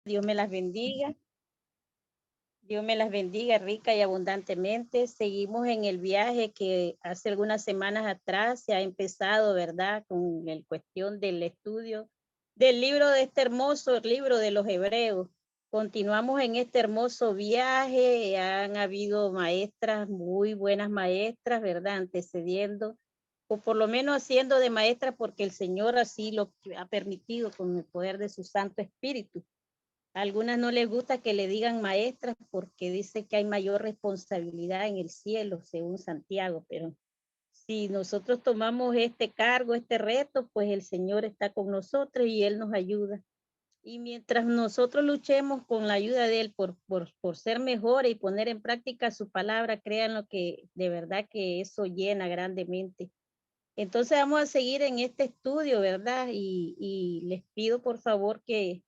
Dios me las bendiga. Dios me las bendiga rica y abundantemente. Seguimos en el viaje que hace algunas semanas atrás se ha empezado, ¿verdad? Con la cuestión del estudio del libro de este hermoso libro de los Hebreos. Continuamos en este hermoso viaje. Han habido maestras, muy buenas maestras, ¿verdad? Antecediendo, o por lo menos haciendo de maestra porque el Señor así lo ha permitido con el poder de su Santo Espíritu. A algunas no les gusta que le digan maestras porque dice que hay mayor responsabilidad en el cielo, según Santiago, pero si nosotros tomamos este cargo, este reto, pues el Señor está con nosotros y Él nos ayuda. Y mientras nosotros luchemos con la ayuda de Él por ser mejores y poner en práctica su palabra, crean lo que de verdad que eso llena grandemente. Entonces vamos a seguir en este estudio, ¿verdad? Y les pido por favor que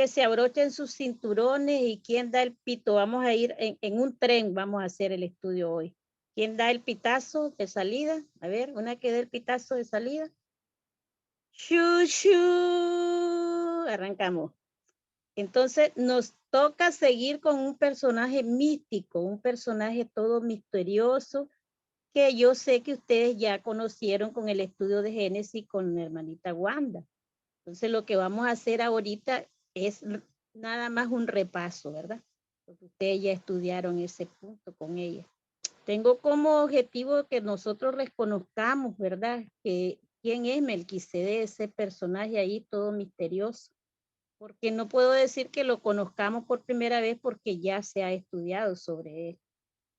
se abrochen sus cinturones y quién da el pito. Vamos a ir en un tren, vamos a hacer el estudio hoy. ¿Quién da el pitazo de salida? A ver, una que dé el pitazo de salida. ¡Shu, shu! Arrancamos. Entonces nos toca seguir con un personaje místico, un personaje todo misterioso, que yo sé que ustedes ya conocieron con el estudio de Génesis con la hermanita Wanda. Entonces lo que vamos a hacer ahorita es nada más un repaso, ¿verdad? Porque ustedes ya estudiaron ese punto con ella. Tengo como objetivo que nosotros les conozcamos, ¿verdad? Que quién es Melquisedec, ese personaje ahí todo misterioso. Porque no puedo decir que lo conozcamos por primera vez porque ya se ha estudiado sobre él.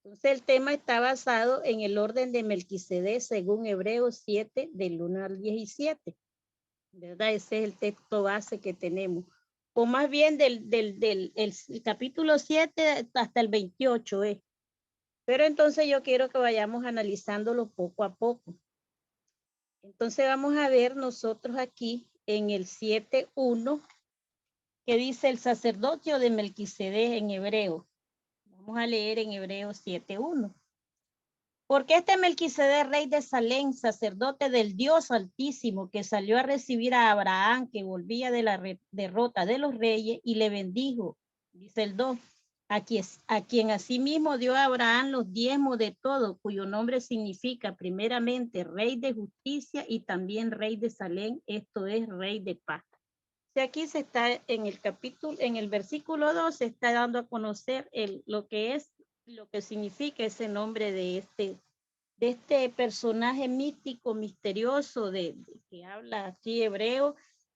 Entonces el tema está basado en el orden de Melquisedec según Hebreos 7, del 1 al 17, ¿verdad? Ese es el texto base que tenemos. O más bien el capítulo 7 hasta el 28. Pero entonces yo quiero que vayamos analizándolo poco a poco. Entonces vamos a ver nosotros aquí en el 7.1 que dice el sacerdocio de Melquisedec en hebreo. Vamos a leer en Hebreos 7.1. Porque este Melquisedec, rey de Salem, sacerdote del Dios Altísimo, que salió a recibir a Abraham, que volvía de la derrota de los reyes, y le bendijo, dice el 2, a quien asimismo dio a Abraham los diezmos de todo, cuyo nombre significa primeramente rey de justicia y también rey de Salem, esto es rey de paz. O sea, aquí se está en el capítulo, en el versículo 2, se está dando a conocer lo que es, lo que significa ese nombre de este personaje místico, misterioso, que habla aquí hebreo,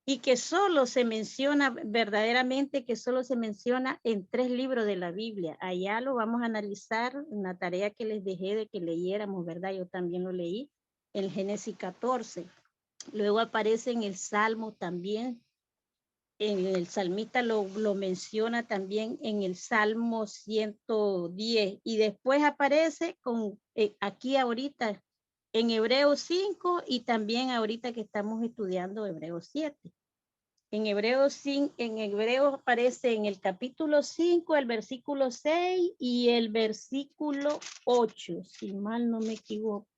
y que solo se menciona, verdaderamente que solo se menciona en 3 libros de la Biblia. Allá lo vamos a analizar en la tarea que les dejé de que leyéramos, ¿verdad? Yo también lo leí, el Génesis 14. Luego aparece en el Salmo también, el salmista lo menciona también en el Salmo 110 y después aparece aquí ahorita en Hebreos 5 y también ahorita que estamos estudiando Hebreos 7. En Hebreos aparece en el capítulo 5, el versículo 6 y el versículo 8, si mal no me equivoco.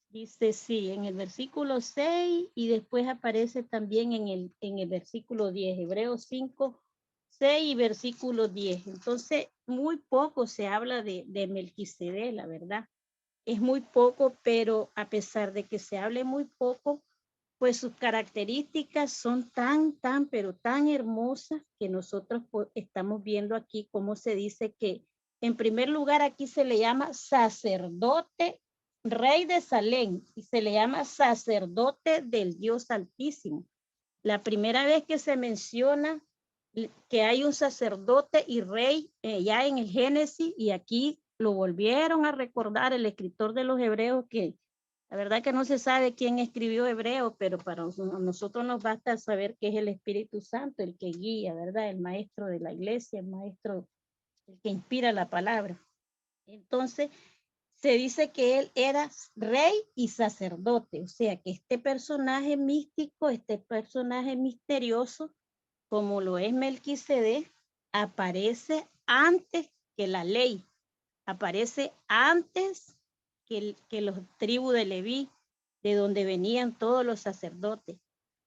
Dice sí, en el versículo 6 y después aparece también en el versículo 10, Hebreos 5, 6 y versículo 10. Entonces, muy poco se habla de Melquisedec, la verdad. Es muy poco, pero a pesar de que se hable muy poco, pues sus características son pero tan hermosas que nosotros estamos viendo aquí cómo se dice que, en primer lugar, aquí se le llama sacerdote, rey de Salem, y se le llama sacerdote del Dios Altísimo. La primera vez que se menciona que hay un sacerdote y rey ya en el Génesis, y aquí lo volvieron a recordar el escritor de los Hebreos, que la verdad que no se sabe quién escribió Hebreo, pero para nosotros nos basta saber que es el Espíritu Santo el que guía, ¿verdad? El maestro de la iglesia, el maestro, el que inspira la palabra. Entonces, se dice que él era rey y sacerdote, o sea que este personaje místico, este personaje misterioso, como lo es Melquisedec, aparece antes que la ley, aparece antes que los tribus de Leví, de donde venían todos los sacerdotes.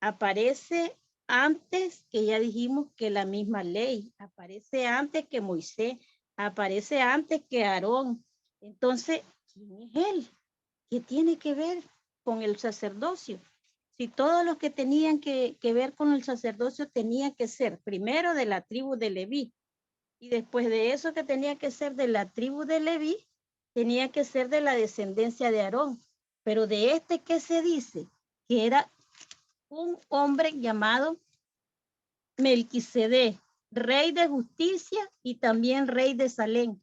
Aparece antes, que ya dijimos que la misma ley, aparece antes que Moisés, aparece antes que Aarón. Entonces, ¿quién es él? ¿Qué tiene que ver con el sacerdocio? Si todos los que tenían que ver con el sacerdocio tenían que ser primero de la tribu de Leví, y después de eso que tenía que ser de la tribu de Leví, tenía que ser de la descendencia de Aarón. Pero de este, ¿qué se dice? Que era un hombre llamado Melquisedec, rey de justicia y también rey de Salem.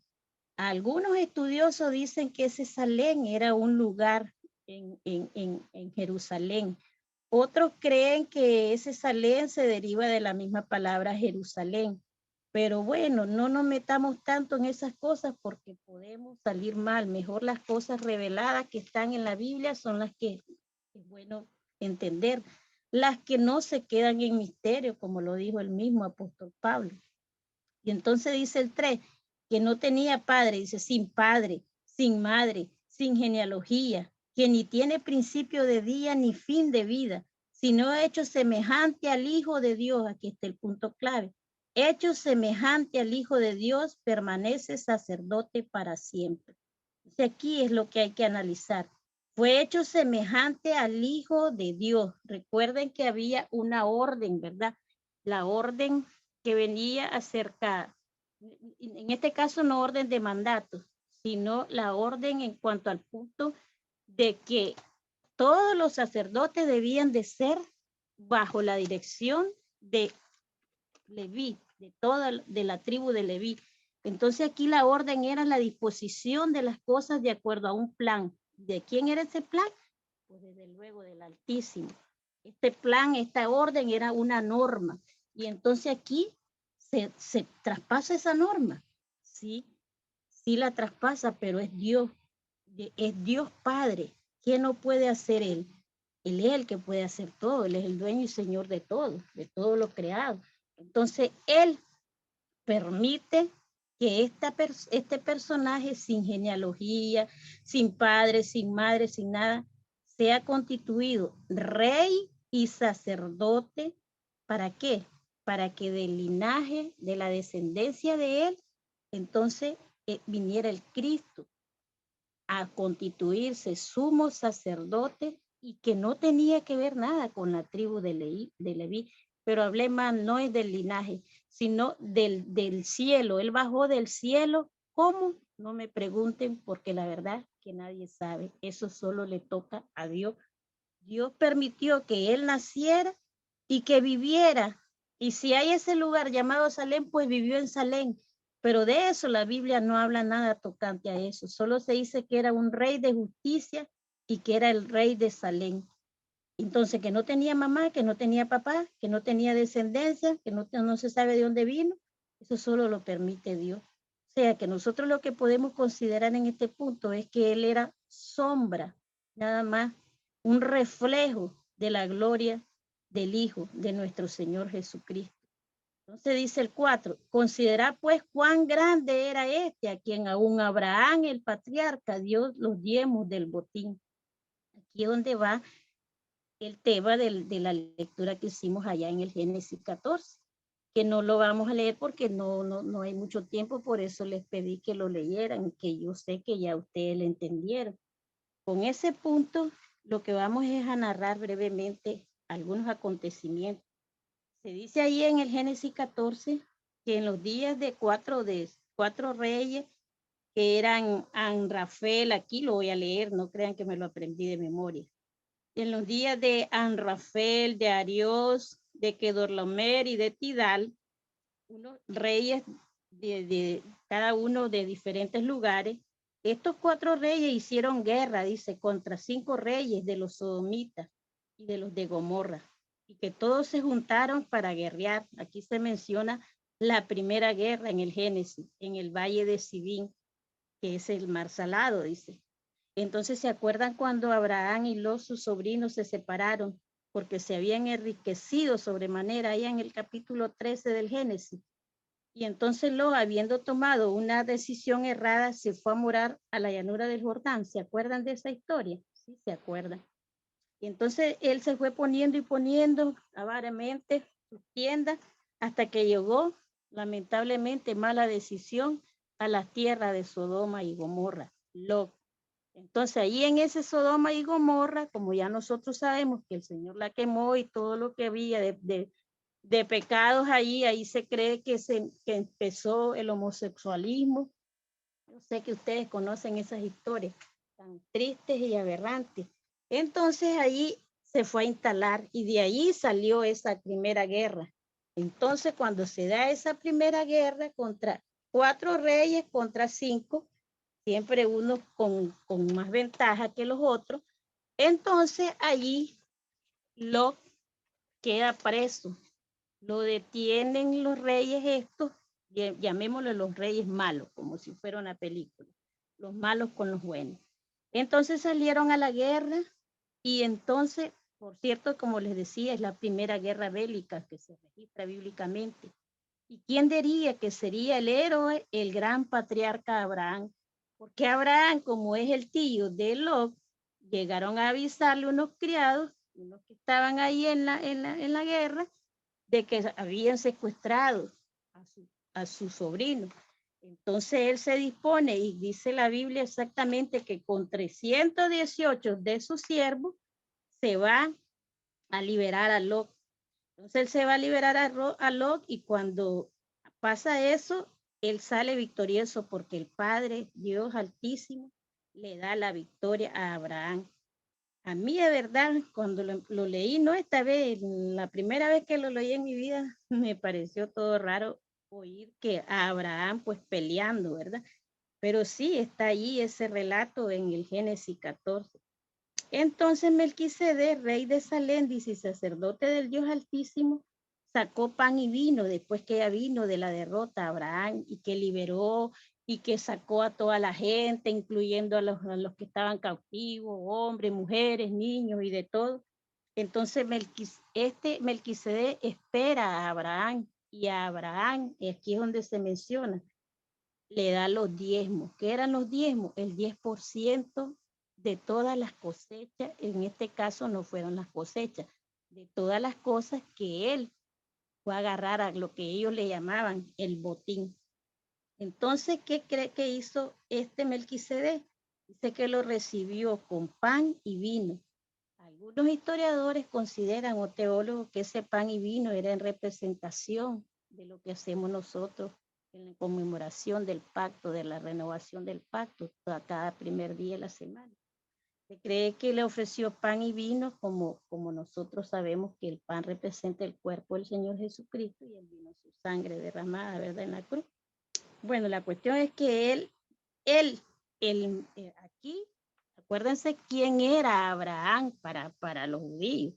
Algunos estudiosos dicen que ese Salem era un lugar en Jerusalén. Otros creen que ese Salem se deriva de la misma palabra Jerusalén. Pero bueno, no nos metamos tanto en esas cosas porque podemos salir mal. Mejor las cosas reveladas que están en la Biblia son las que es bueno entender. Las que no se quedan en misterio, como lo dijo el mismo apóstol Pablo. Y entonces dice el 3, que no tenía padre, sin madre, sin genealogía, que ni tiene principio de día ni fin de vida, sino hecho semejante al Hijo de Dios. Aquí está el punto clave. Hecho semejante al Hijo de Dios, permanece sacerdote para siempre. Entonces aquí es lo que hay que analizar. Fue hecho semejante al Hijo de Dios. Recuerden que había una orden, ¿verdad? La orden que venía acerca, en este caso no orden de mandato, sino la orden en cuanto al punto de que todos los sacerdotes debían de ser bajo la dirección de Leví, de la tribu de Leví. Entonces aquí la orden era la disposición de las cosas de acuerdo a un plan. ¿De quién era ese plan? Pues desde luego del Altísimo. Este plan, esta orden era una norma. Y entonces aquí se traspasa esa norma. Sí, sí la traspasa, pero es Dios Padre. ¿Qué no puede hacer Él? Él es el que puede hacer todo, Él es el dueño y señor de todo lo creado. Entonces, Él permite que este personaje sin genealogía, sin padre, sin madre, sin nada, sea constituido rey y sacerdote. ¿Para qué? Para que del linaje, de la descendencia de él, entonces viniera el Cristo a constituirse sumo sacerdote y que no tenía que ver nada con la tribu de Leví, pero hablé más, no es del linaje, sino del cielo. Él bajó del cielo. ¿Cómo? No me pregunten porque la verdad que nadie sabe. Eso solo le toca a Dios. Dios permitió que él naciera y que viviera. Y si hay ese lugar llamado Salem, pues vivió en Salem. Pero de eso la Biblia no habla nada tocante a eso. Solo se dice que era un rey de justicia y que era el rey de Salem. Entonces, que no tenía mamá, que no tenía papá, que no tenía descendencia, que no se sabe de dónde vino, eso solo lo permite Dios. O sea, que nosotros lo que podemos considerar en este punto es que él era sombra, nada más, un reflejo de la gloria del Hijo de nuestro Señor Jesucristo. Entonces dice el 4, considera pues cuán grande era este, a quien aún Abraham, el patriarca, dio los diezmos del botín. Aquí es donde va el tema de la lectura que hicimos allá en el Génesis 14, que no lo vamos a leer porque no hay mucho tiempo, por eso les pedí que lo leyeran, que yo sé que ya ustedes lo entendieron. Con ese punto, lo que vamos es a narrar brevemente algunos acontecimientos. Se dice ahí en el Génesis 14 que en los días de cuatro reyes, que eran Anrafel, aquí lo voy a leer, no crean que me lo aprendí de memoria. En los días de Anrafel, de Ariós, de Kedorlaomer y de Tidal, unos reyes de cada uno de diferentes lugares. Estos cuatro reyes hicieron guerra, dice, contra 5 reyes de los sodomitas y de los de Gomorra, y que todos se juntaron para guerrear. Aquí se menciona la primera guerra en el Génesis, en el valle de Sibín, que es el mar salado, dice. Entonces, ¿se acuerdan cuando Abraham y sus sobrinos se separaron porque se habían enriquecido sobremanera allá en el capítulo 13 del Génesis? Y entonces habiendo tomado una decisión errada, se fue a morar a la llanura del Jordán. ¿Se acuerdan de esa historia? Sí, se acuerdan. Y entonces él se fue poniendo y poniendo avaramente sus tiendas, hasta que llegó, lamentablemente, mala decisión a la tierra de Sodoma y Gomorra, Lot. Entonces, ahí en ese Sodoma y Gomorra, como ya nosotros sabemos que el Señor la quemó y todo lo que había de pecados ahí se cree que empezó el homosexualismo. Yo sé que ustedes conocen esas historias tan tristes y aberrantes. Entonces ahí se fue a instalar y de ahí salió esa primera guerra. Entonces cuando se da esa primera guerra contra 4 reyes contra 5, siempre uno con más ventaja que los otros, entonces allí Lot queda preso. Lo detienen los reyes estos, llamémosle los reyes malos, como si fuera una película, los malos con los buenos. Entonces salieron a la guerra y entonces, por cierto, como les decía, es la primera guerra bélica que se registra bíblicamente. ¿Y quién diría que sería el héroe, el gran patriarca Abraham? Porque Abraham, como es el tío de Lot, llegaron a avisarle unos criados, unos que estaban ahí en la guerra, de que habían secuestrado a su sobrino. Entonces él se dispone y dice la Biblia exactamente que con 318 de sus siervos se va a liberar a Lot. Entonces él se va a liberar a Lot y cuando pasa eso, él sale victorioso porque el Padre, Dios Altísimo, le da la victoria a Abraham. A mí de verdad, cuando lo leí, no esta vez, la primera vez que lo leí en mi vida, me pareció todo raro oír que a Abraham pues peleando, ¿verdad? Pero sí está ahí ese relato en el Génesis 14. Entonces Melquisedec, rey de Salem, dice, sacerdote del Dios Altísimo, sacó pan y vino después que ya vino de la derrota a Abraham y que liberó y que sacó a toda la gente, incluyendo a los que estaban cautivos, hombres, mujeres, niños y de todo. Entonces Melquisedec espera a Abraham y a Abraham, y aquí es donde se menciona, le da los diezmos. ¿Qué eran los diezmos? El 10% de todas las cosechas, en este caso no fueron las cosechas, de todas las cosas que él fue a agarrar a lo que ellos le llamaban el botín. Entonces, ¿qué cree que hizo este Melquisedec? Dice que lo recibió con pan y vino. Algunos historiadores consideran o teólogos que ese pan y vino era en representación de lo que hacemos nosotros en la conmemoración del pacto, de la renovación del pacto, cada primer día de la semana. Se cree que le ofreció pan y vino como nosotros sabemos que el pan representa el cuerpo del Señor Jesucristo y el vino su sangre derramada, ¿verdad? En la cruz. Bueno, la cuestión es que él, aquí, acuérdense quién era Abraham para los judíos,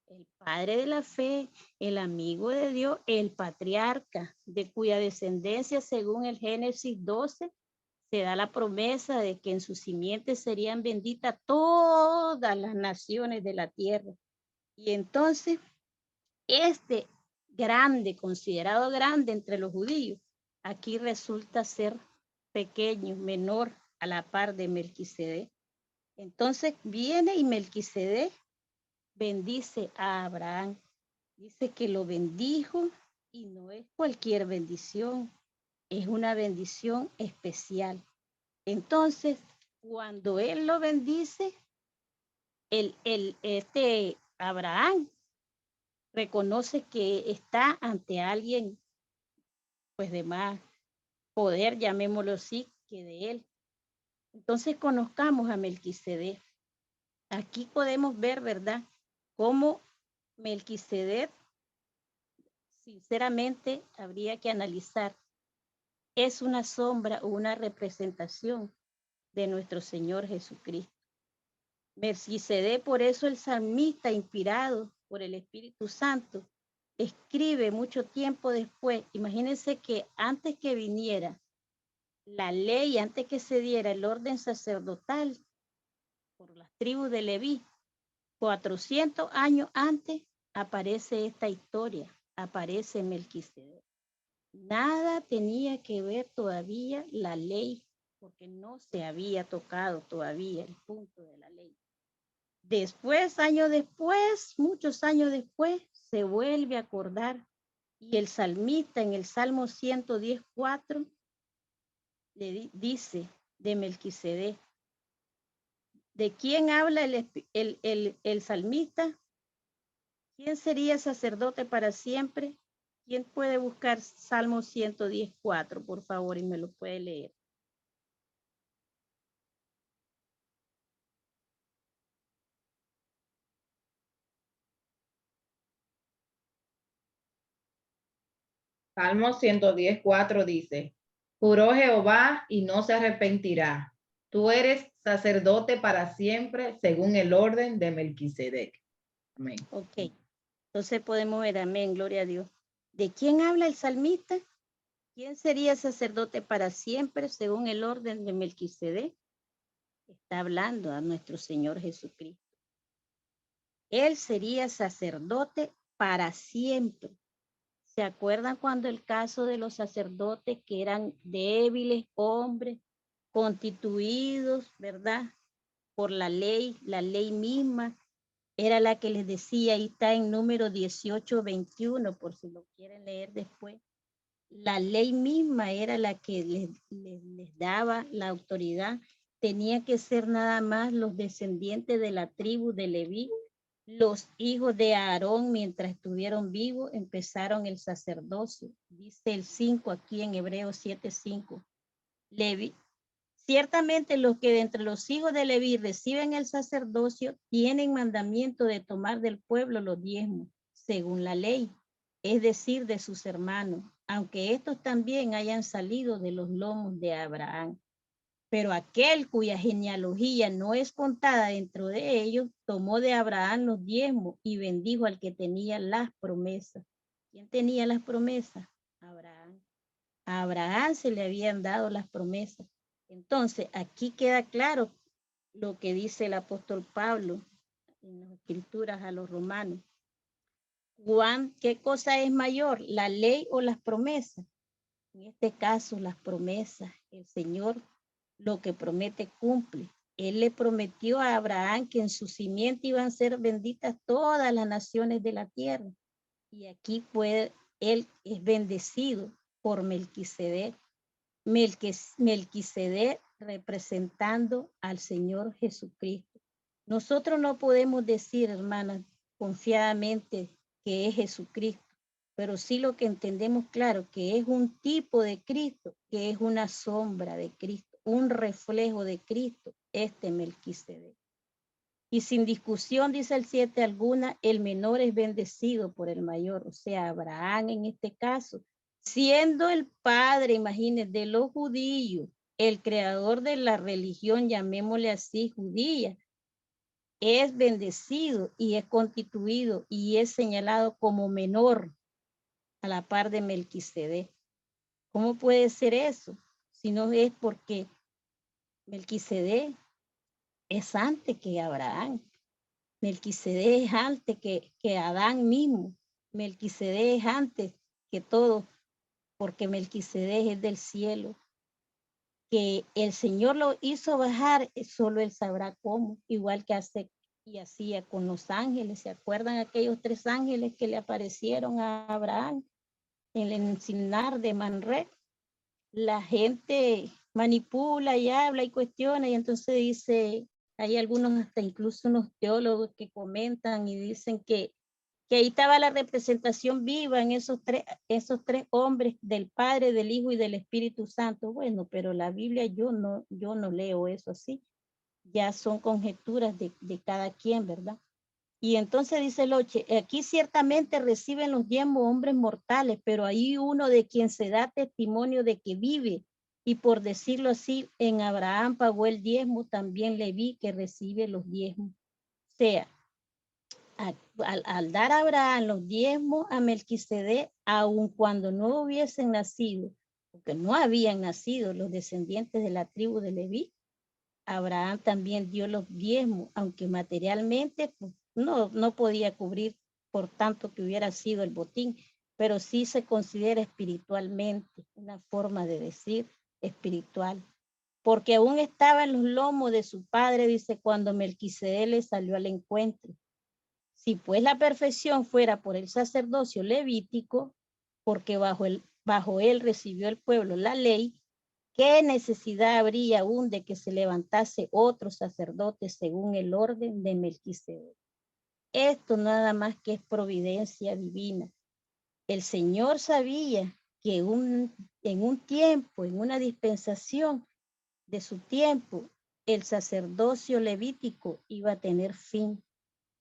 el padre de la fe, el amigo de Dios, el patriarca, de cuya descendencia, según el Génesis 12, se da la promesa de que en su simiente serían benditas todas las naciones de la tierra. Y entonces, este grande, considerado grande entre los judíos, aquí resulta ser pequeño, menor a la par de Melquisedec. Entonces viene y Melquisedec bendice a Abraham. Dice que lo bendijo y no es cualquier bendición, es una bendición especial. Entonces, cuando él lo bendice, este Abraham reconoce que está ante alguien pues de más poder, llamémoslo así, que de él. Entonces conozcamos a Melquisedec. Aquí podemos ver, ¿verdad?, cómo Melquisedec, sinceramente, habría que analizar, es una sombra o una representación de nuestro Señor Jesucristo. Melquisedec, por eso el salmista, inspirado por el Espíritu Santo, escribe mucho tiempo después. Imagínense que antes que viniera la ley, antes que se diera el orden sacerdotal por las tribus de Leví, 400 años antes aparece esta historia, aparece Melquisedec. Nada tenía que ver todavía la ley, porque no se había tocado todavía el punto de la ley. Después, años después, muchos años después, se vuelve a acordar y el salmista en el Salmo 110:4 le dice de Melquisedec. ¿De quién habla el salmista? ¿Quién sería sacerdote para siempre? ¿Quién puede buscar Salmo 110:4, por favor, y me lo puede leer? Salmo 110:4 dice, juró Jehová y no se arrepentirá. Tú eres sacerdote para siempre según el orden de Melquisedec. Amén. Ok, entonces podemos ver, amén, gloria a Dios. ¿De quién habla el salmista? ¿Quién sería sacerdote para siempre según el orden de Melquisedec? Está hablando a nuestro Señor Jesucristo. Él sería sacerdote para siempre. ¿Se acuerdan cuando el caso de los sacerdotes que eran débiles, hombres, constituidos, ¿verdad? Por la ley misma, era la que les decía, ahí está en número 18:21, por si lo quieren leer después. La ley misma era la que les daba la autoridad. Tenía que ser nada más los descendientes de la tribu de Leví. Los hijos de Aarón, mientras estuvieron vivos, empezaron el sacerdocio. Dice el 5 aquí en Hebreos 7:5. Leví. Ciertamente los que de entre los hijos de Leví reciben el sacerdocio tienen mandamiento de tomar del pueblo los diezmos, según la ley, es decir, de sus hermanos, aunque estos también hayan salido de los lomos de Abraham. Pero aquel cuya genealogía no es contada dentro de ellos, tomó de Abraham los diezmos y bendijo al que tenía las promesas. ¿Quién tenía las promesas? Abraham. A Abraham se le habían dado las promesas. Entonces, aquí queda claro lo que dice el apóstol Pablo en las escrituras a los romanos. Juan, ¿qué cosa es mayor, la ley o las promesas? En este caso, las promesas. El Señor lo que promete cumple. Él le prometió a Abraham que en su simiente iban a ser benditas todas las naciones de la tierra. Y aquí él es bendecido por Melquisedec. Melquisedec representando al Señor Jesucristo. Nosotros no podemos decir, hermanas, confiadamente que es Jesucristo, pero sí lo que entendemos claro, que es un tipo de Cristo, que es una sombra de Cristo, un reflejo de Cristo, este Melquisedec. Y sin discusión, dice el 7 alguna, el menor es bendecido por el mayor, o sea, Abraham en este caso, siendo el padre, imagínense, de los judíos, el creador de la religión, llamémosle así, judía, es bendecido y es constituido y es señalado como menor a la par de Melquisedec. ¿Cómo puede ser eso? Si no es porque Melquisedec es antes que Abraham. Melquisedec es antes que Adán mismo. Melquisedec es antes que todo, porque Melquisedec es del cielo. Que el Señor lo hizo bajar, solo Él sabrá cómo, igual que hace y hacía con los ángeles. ¿Se acuerdan aquellos 3 ángeles que le aparecieron a Abraham en el encinar de Manré? La gente manipula y habla y cuestiona y entonces dice, hay algunos hasta incluso unos teólogos que comentan y dicen que ahí estaba la representación viva en esos tres hombres del Padre, del Hijo y del Espíritu Santo. Bueno, pero la Biblia yo no leo eso así. Ya son conjeturas de cada quien, ¿verdad? Y entonces dice Loche, aquí ciertamente reciben los diezmos hombres mortales, pero hay uno de quien se da testimonio de que vive. Y por decirlo así, en Abraham pagó el diezmo, también le vi que recibe los diezmos. O sea, al dar a Abraham los diezmos a Melquisedec, aun cuando no hubiesen nacido, porque no habían nacido los descendientes de la tribu de Leví, Abraham también dio los diezmos, aunque materialmente pues, no podía cubrir por tanto que hubiera sido el botín, pero sí se considera espiritualmente, una forma de decir espiritual, porque aún estaba en los lomos de su padre, dice, cuando Melquisedec le salió al encuentro. Si pues la perfección fuera por el sacerdocio levítico, porque bajo él recibió el pueblo la ley, ¿qué necesidad habría aún de que se levantase otro sacerdote según el orden de Melquisedec? Esto nada más que es providencia divina. El Señor sabía que en un tiempo, en una dispensación de su tiempo, el sacerdocio levítico iba a tener fin.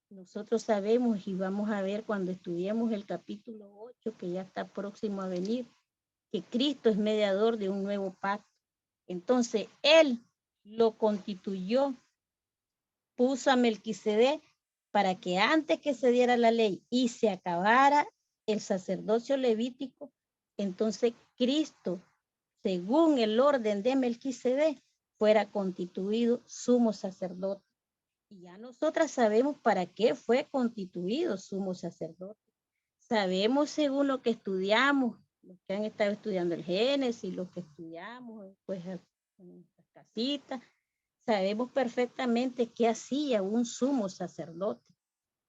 Nosotros sabemos y vamos a ver cuando estudiemos el capítulo 8, que ya está próximo a venir, que Cristo es mediador de un nuevo pacto. Entonces, Él lo constituyó, puso a Melquisedec para que antes que se diera la ley y se acabara el sacerdocio levítico, entonces Cristo, según el orden de Melquisedec, fuera constituido sumo sacerdote. Y ya nosotras sabemos para qué fue constituido sumo sacerdote. Sabemos según lo que estudiamos, los que han estado estudiando el Génesis, los que estudiamos pues en nuestras casitas, sabemos perfectamente qué hacía un sumo sacerdote.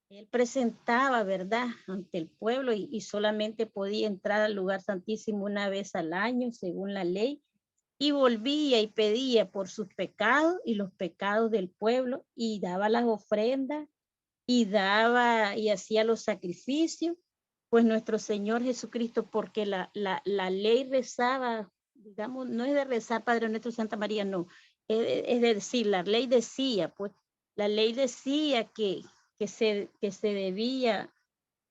Él presentaba, ¿verdad?, ante el pueblo y solamente podía entrar al lugar santísimo una vez al año, según la ley, y volvía y pedía por sus pecados y los pecados del pueblo y daba las ofrendas y daba y hacía los sacrificios, pues nuestro Señor Jesucristo, porque la ley rezaba, digamos, no es de rezar Padre Nuestro Santa María, no, es de decir, la ley decía, pues, la ley decía que se debía,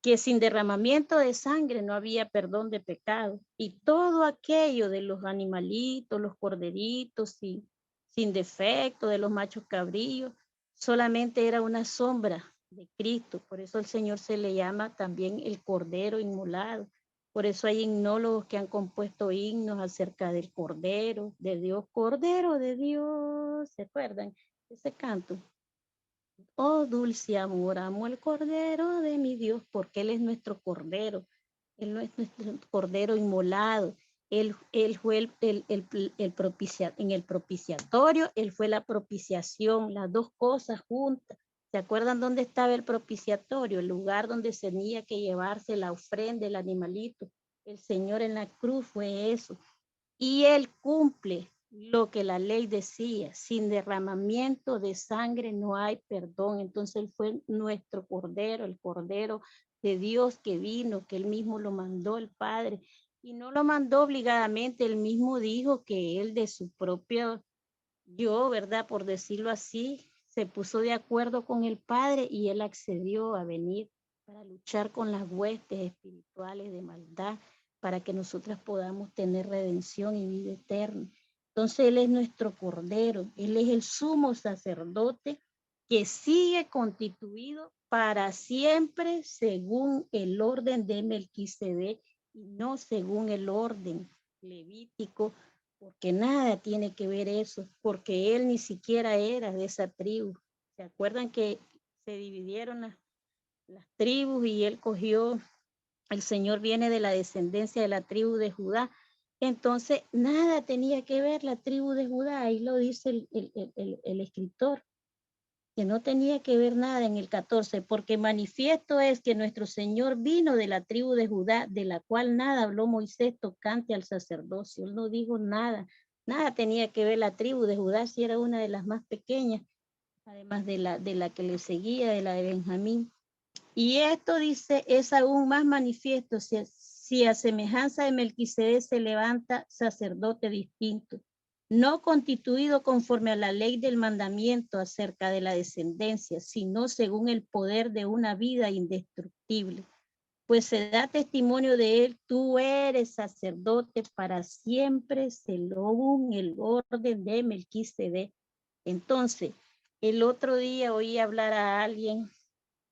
que sin derramamiento de sangre no había perdón de pecado. Y todo aquello de los animalitos, los corderitos, sin defecto, de los machos cabríos, solamente era una sombra de Cristo. Por eso el Señor se le llama también el Cordero Inmolado. Por eso hay himnólogos que han compuesto himnos acerca del Cordero de Dios, Cordero de Dios. ¿Se acuerdan ese canto? Oh, dulce amor, amo el Cordero de mi Dios, porque Él es nuestro Cordero. Él no es nuestro Cordero inmolado. Él fue en el propiciatorio, Él fue la propiciación, las dos cosas juntas. ¿Se acuerdan dónde estaba el propiciatorio? El lugar donde tenía que llevarse la ofrenda, el animalito. El Señor en la cruz fue eso. Y Él cumple lo que la ley decía, sin derramamiento de sangre no hay perdón. Entonces Él fue nuestro Cordero, el Cordero de Dios que vino, que Él mismo lo mandó el Padre. Y no lo mandó obligadamente, Él mismo dijo que Él de su propio yo, ¿verdad? Por decirlo así, se puso de acuerdo con el Padre y Él accedió a venir para luchar con las huestes espirituales de maldad, para que nosotras podamos tener redención y vida eterna. Entonces Él es nuestro Cordero, Él es el sumo sacerdote que sigue constituido para siempre según el orden de Melquisedec y no según el orden levítico, porque nada tiene que ver eso, porque él ni siquiera era de esa tribu. ¿Se acuerdan que se dividieron las tribus y él cogió, el Señor viene de la descendencia de la tribu de Judá? Entonces, nada tenía que ver la tribu de Judá, ahí lo dice el escritor, que no tenía que ver nada en el 14, porque manifiesto es que nuestro Señor vino de la tribu de Judá, de la cual nada habló Moisés tocante al sacerdocio. Él no dijo nada, nada tenía que ver la tribu de Judá, si era una de las más pequeñas, además de la que le seguía, de la de Benjamín. Y esto dice, es aún más manifiesto si a semejanza de Melquisedec se levanta sacerdote distinto, no constituido conforme a la ley del mandamiento acerca de la descendencia, sino según el poder de una vida indestructible. Pues se da testimonio de él, tú eres sacerdote para siempre, según el orden de Melquisedec. Entonces, el otro día oí hablar a alguien,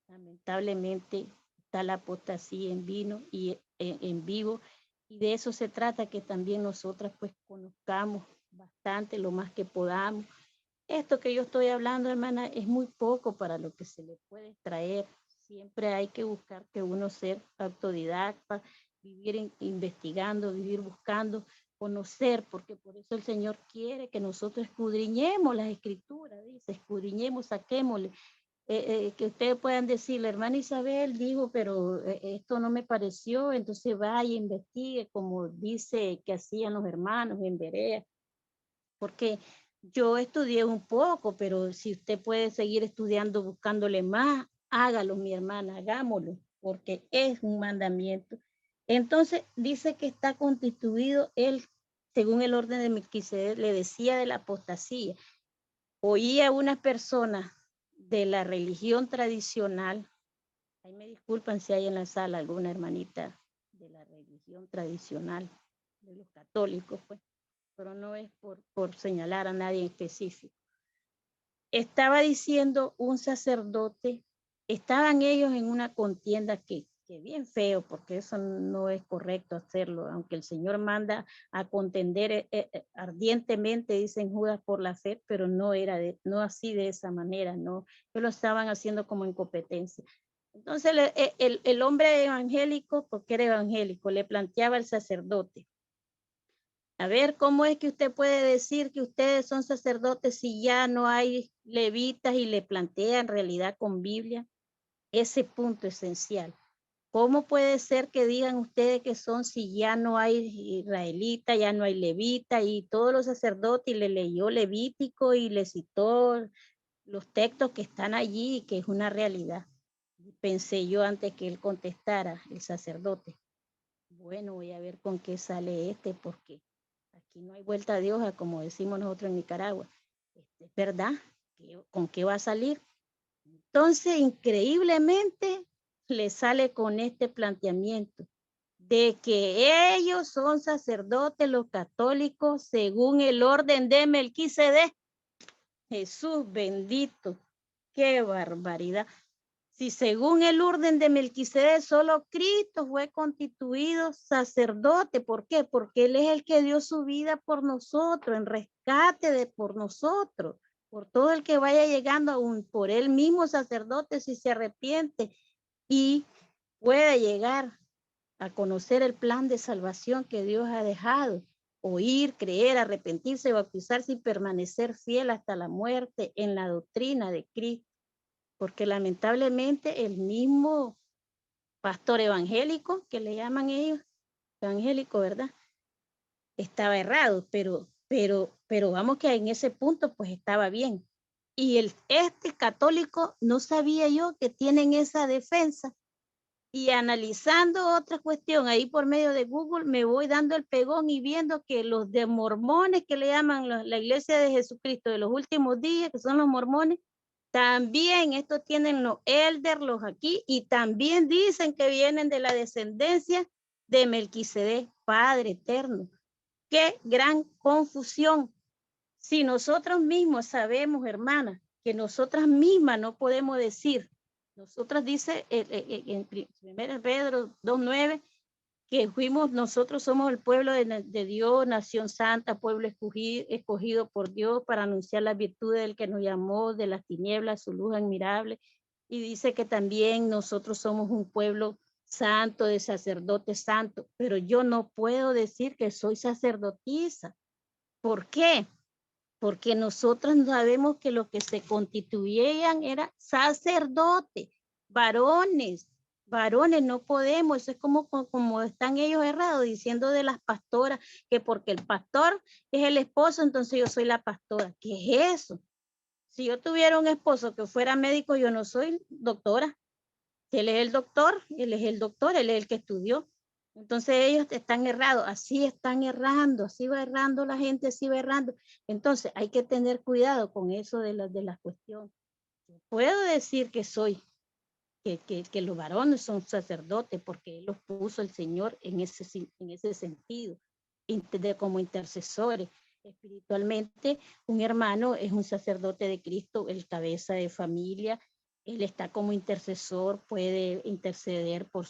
lamentablemente está la apostasía en vino y en vivo, y de eso se trata, que también nosotras pues conozcamos bastante, lo más que podamos. Esto que yo estoy hablando, hermana, es muy poco para lo que se le puede extraer. Siempre hay que buscar que uno sea autodidacta, vivir investigando, vivir buscando, conocer, porque por eso el Señor quiere que nosotros escudriñemos las escrituras, dice, escudriñemos, saquémosle. Que ustedes puedan decir, la hermana Isabel dijo, pero esto no me pareció, entonces vaya, investigue, como dice que hacían los hermanos en Berea, porque yo estudié un poco, pero si usted puede seguir estudiando, buscándole más, hágalo, mi hermana, hagámoslo, porque es un mandamiento. Entonces dice que está constituido él, según el orden de Melquisedec, le decía de la apostasía. Oía a unas personas de la religión tradicional, ahí me disculpan si hay en la sala alguna hermanita de la religión tradicional, de los católicos, pues, pero no es por señalar a nadie en específico. Estaba diciendo un sacerdote, estaban ellos en una contienda que bien feo, porque eso no es correcto hacerlo, aunque el Señor manda a contender ardientemente, dicen Judas, por la fe, pero no era no así de esa manera, no, ellos lo estaban haciendo como en competencia. Entonces el hombre evangélico, porque era evangélico, le planteaba al sacerdote, a ver, ¿cómo es que usted puede decir que ustedes son sacerdotes si ya no hay levitas? Y le plantea en realidad con Biblia ese punto esencial. ¿Cómo puede ser que digan ustedes que son si ya no hay israelita, ya no hay levita? Y todos los sacerdotes, y le leyó Levítico y le citó los textos que están allí y que es una realidad. Pensé yo antes que él contestara, el sacerdote. Bueno, voy a ver con qué sale porque aquí no hay vuelta de hoja, como decimos nosotros en Nicaragua. Es verdad, ¿con qué va a salir? Entonces, increíblemente, le sale con este planteamiento de que ellos son sacerdotes, los católicos, según el orden de Melquisedec. Jesús bendito, qué barbaridad. Si según el orden de Melquisedec solo Cristo fue constituido sacerdote, ¿por qué? Porque Él es el que dio su vida por nosotros, en rescate por nosotros, por todo el que vaya llegando aún por Él mismo sacerdote si se arrepiente y pueda llegar a conocer el plan de salvación que Dios ha dejado, oír, creer, arrepentirse, bautizarse y permanecer fiel hasta la muerte en la doctrina de Cristo. Porque lamentablemente el mismo pastor evangélico, que le llaman ellos, evangélico, ¿verdad? Estaba errado, pero vamos que en ese punto pues estaba bien. Y este católico no sabía yo que tienen esa defensa. Y analizando otra cuestión ahí por medio de Google, me voy dando el pegón y viendo que los de mormones, que le llaman la iglesia de Jesucristo de los últimos días, que son los mormones, también estos tienen los elders, los aquí, y también dicen que vienen de la descendencia de Melquisedec, Padre eterno. Qué gran confusión. Si nosotros mismos sabemos, hermana, que nosotras mismas no podemos decir, nosotras dice en 1 Pedro 2:9, que nosotros somos el pueblo de Dios, nación santa, pueblo escogido por Dios para anunciar las virtudes del que nos llamó de las tinieblas, su luz admirable. Y dice que también nosotros somos un pueblo santo, de sacerdotes santos, pero yo no puedo decir que soy sacerdotisa. ¿Por qué? Porque nosotros sabemos que los que se constituían eran sacerdotes, varones, no podemos, eso es como están ellos errados, diciendo de las pastoras, que porque el pastor es el esposo, entonces yo soy la pastora. ¿Qué es eso? Si yo tuviera un esposo que fuera médico, yo no soy doctora. Él es el doctor, él es el doctor, él es el que estudió. Entonces ellos están errados, así están errando, así va errando la gente, así va errando. Entonces hay que tener cuidado con eso de la cuestión. Puedo decir que que los varones son sacerdotes porque él los puso el Señor en ese sentido, como intercesores. Espiritualmente, un hermano es un sacerdote de Cristo, el cabeza de familia, él está como intercesor, puede interceder por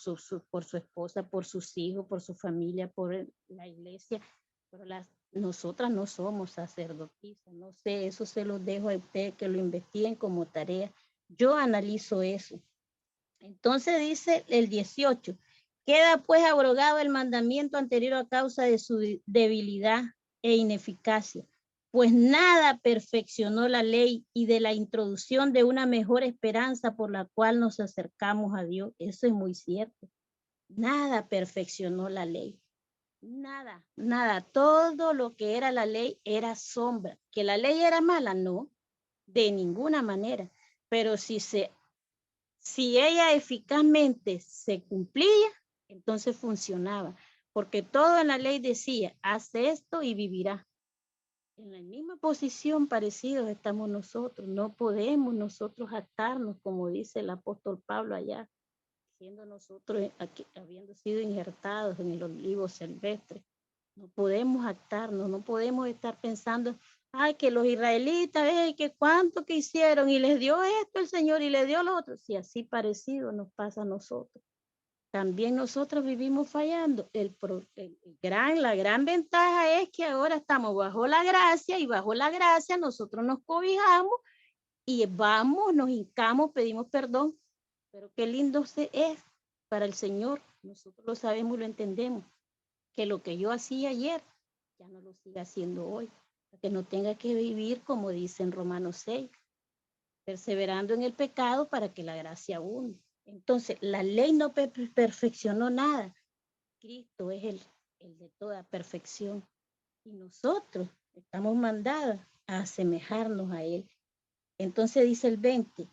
por su esposa, por sus hijos, por su familia, por la iglesia, pero nosotras no somos sacerdotisas, no sé, eso se los dejo a ustedes que lo investiguen como tarea. Yo analizo eso. Entonces dice el 18, Queda pues abrogado el mandamiento anterior a causa de su debilidad e ineficacia, pues nada perfeccionó la ley y de la introducción de una mejor esperanza por la cual nos acercamos a Dios. Eso es muy cierto. Nada perfeccionó la ley. Nada, nada. Todo lo que era la ley era sombra. ¿Que la ley era mala? No, de ninguna manera. Pero si ella eficazmente se cumplía, entonces funcionaba. Porque todo en la ley decía, haz esto y vivirás. En la misma posición parecidos estamos nosotros. No podemos nosotros atarnos, como dice el apóstol Pablo allá, siendo nosotros aquí, habiendo sido injertados en el olivo silvestre. No podemos actarnos, no podemos estar pensando, ay, que los israelitas, que cuánto que hicieron y les dio esto el Señor y les dio lo otro. Si así parecido nos pasa a nosotros. También nosotros vivimos fallando. La gran ventaja es que ahora estamos bajo la gracia y bajo la gracia nosotros nos cobijamos y vamos, nos hincamos, pedimos perdón. Pero qué lindo es para el Señor. Nosotros lo sabemos y lo entendemos. Que lo que yo hacía ayer ya no lo siga haciendo hoy. Para que no tenga que vivir como dice en Romanos 6, perseverando en el pecado para que la gracia abunde. Entonces, la ley no perfeccionó nada. Cristo es el de toda perfección. Y nosotros estamos mandados a asemejarnos a Él. Entonces dice el 20,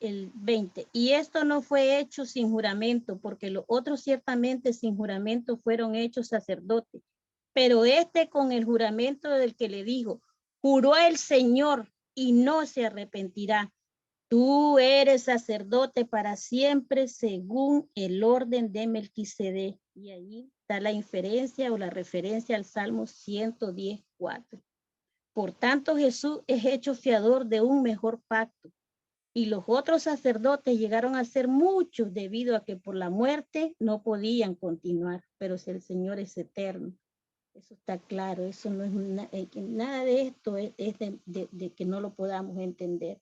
el 20, y esto no fue hecho sin juramento, porque los otros ciertamente sin juramento fueron hechos sacerdotes, pero este con el juramento del que le dijo, juró el Señor y no se arrepentirá. Tú eres sacerdote para siempre según el orden de Melquisedec. Y ahí está la inferencia o la referencia al Salmo 110:4. Por tanto, Jesús es hecho fiador de un mejor pacto. Y los otros sacerdotes llegaron a ser muchos debido a que por la muerte no podían continuar. Pero si el Señor es eterno, eso está claro. Eso no es nada de esto es de que no lo podamos entender.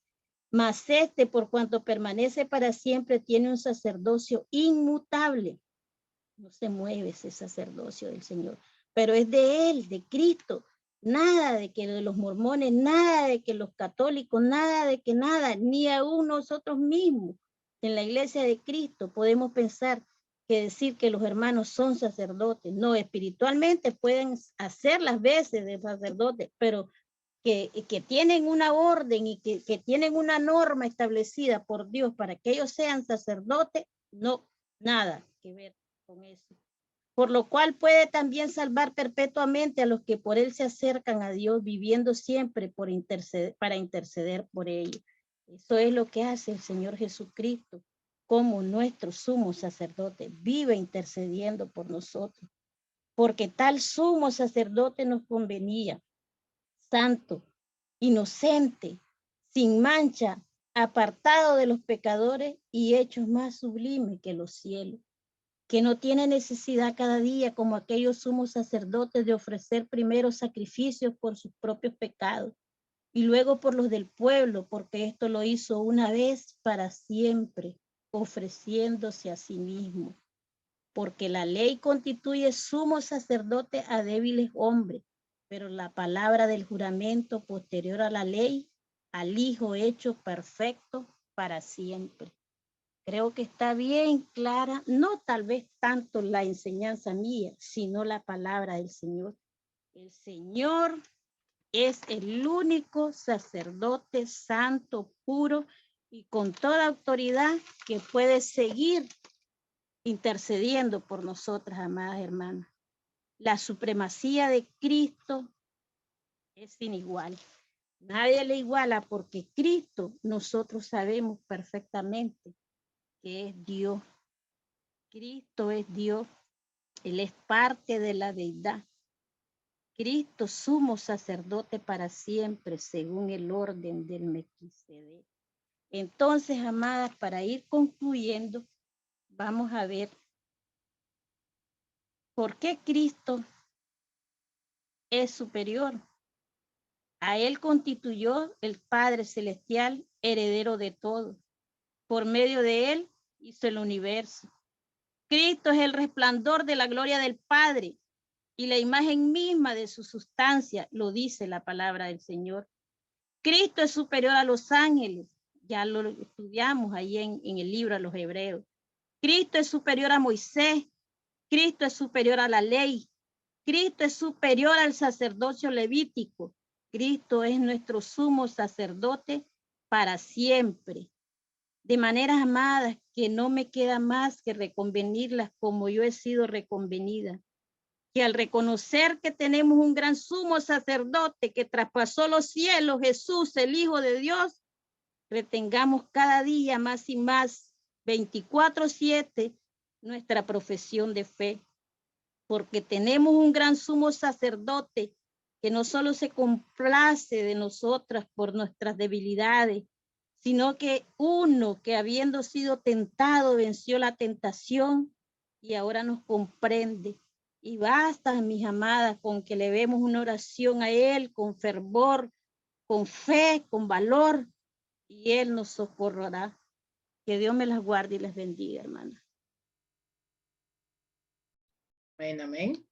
Mas por cuanto permanece para siempre, tiene un sacerdocio inmutable. No se mueve ese sacerdocio del Señor, pero es de Él, de Cristo. Nada de que de los mormones, nada de que los católicos, nada de que nada, ni aún nosotros mismos en la iglesia de Cristo podemos pensar que decir que los hermanos son sacerdotes. No, espiritualmente pueden hacer las veces de sacerdotes, pero que tienen una orden y que tienen una norma establecida por Dios para que ellos sean sacerdotes, no, nada que ver con eso. Por lo cual puede también salvar perpetuamente a los que por él se acercan a Dios, viviendo siempre para interceder por ellos. Eso es lo que hace el Señor Jesucristo, como nuestro sumo sacerdote, vive intercediendo por nosotros, porque tal sumo sacerdote nos convenía, santo, inocente, sin mancha, apartado de los pecadores y hechos más sublimes que los cielos, que no tiene necesidad cada día, como aquellos sumos sacerdotes, de ofrecer primero sacrificios por sus propios pecados y luego por los del pueblo, porque esto lo hizo una vez para siempre, ofreciéndose a sí mismo. Porque la ley constituye sumo sacerdote a débiles hombres, pero la palabra del juramento posterior a la ley, al Hijo hecho perfecto para siempre. Creo que está bien clara, no tal vez tanto la enseñanza mía, sino la palabra del Señor. El Señor es el único sacerdote santo, puro y con toda autoridad que puede seguir intercediendo por nosotras, amadas hermanas. La supremacía de Cristo es sin igual. Nadie le iguala porque Cristo, nosotros sabemos perfectamente que es Dios. Cristo es Dios. Él es parte de la deidad. Cristo, sumo sacerdote para siempre, según el orden del Melquisedec. Entonces, amadas, para ir concluyendo, vamos a ver por qué Cristo es superior. A él constituyó el Padre Celestial, heredero de todo. Por medio de él hizo el universo. Cristo es el resplandor de la gloria del Padre y la imagen misma de su sustancia, lo dice la palabra del Señor. Cristo es superior a los ángeles, ya lo estudiamos ahí en el libro a los Hebreos. Cristo es superior a Moisés, Cristo es superior a la ley, Cristo es superior al sacerdocio levítico, Cristo es nuestro sumo sacerdote para siempre. De maneras amadas que no me queda más que reconvenirlas como yo he sido reconvenida. Que al reconocer que tenemos un gran sumo sacerdote que traspasó los cielos, Jesús, el Hijo de Dios, retengamos cada día más y más, 24/7, nuestra profesión de fe. Porque tenemos un gran sumo sacerdote que no solo se complace de nosotras por nuestras debilidades, sino que uno que habiendo sido tentado venció la tentación y ahora nos comprende. Y basta, mis amadas, con que le demos una oración a Él con fervor, con fe, con valor, y Él nos socorrerá. Que Dios me las guarde y les bendiga, hermana. Amén, amén.